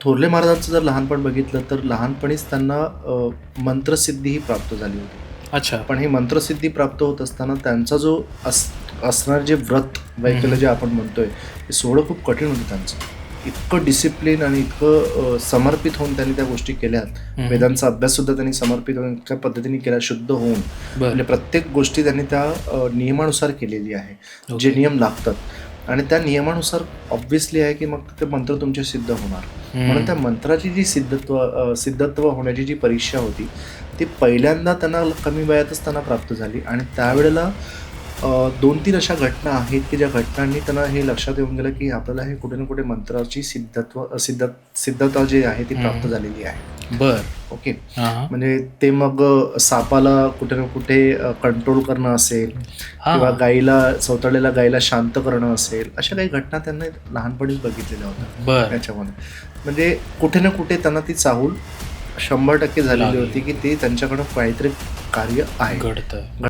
थोरले महाराजांचं जर लहानपण बघितलं तर लहानपणीच त्यांना मंत्रसिद्धीही प्राप्त झाली होती. अच्छा. पण ही मंत्रसिद्धी प्राप्त होत असताना त्यांचा जो असणार जे व्रत वैकल्य जे आपण म्हणतोय ते सोहळं खूप कठीण होतं त्यांचं. इतकं डिसिप्लिन आणि इतकं समर्पित होऊन त्यांनी त्या गोष्टी केल्यात. वेदांचा अभ्याससुद्धा त्यांनी समर्पित होऊन इतक्या पद्धतीने केला, शुद्ध होऊन. म्हणजे प्रत्येक गोष्टी त्यांनी त्या नियमानुसार केलेली आहे, जे नियम लागतात आणि त्या नियमानुसार ऑब्व्हियसली आहे की मग ते मंत्र तुमचे सिद्ध होणार. म्हणून त्या मंत्राची जी सिद्धत्व होण्याची जी परीक्षा होती ती पहिल्यांदा त्यांना कमी वयातच त्यांना प्राप्त झाली आणि त्यावेळेला 2-3 अशा घटना आहेत की ज्या घटनांनी त्यांना हे लक्षात येऊन गेलं की आपल्याला हे कुठे ना कुठे मंत्राची सिद्धता जी आहे ती प्राप्त झालेली आहे. बर. ओके. म्हणजे ते मग सापाला कुठे ना कुठे कंट्रोल करणं असेल किंवा चवताळलेल्या गाईला शांत करणं असेल, अशा काही घटना त्यांना लहानपणीच बघितलेल्या होत्या त्याच्यामध्ये. म्हणजे कुठे ना कुठे त्यांना ती चाहूल 100% झालेली होती की ते त्यांच्याकडं काहीतरी कार्य आहे, घडतं.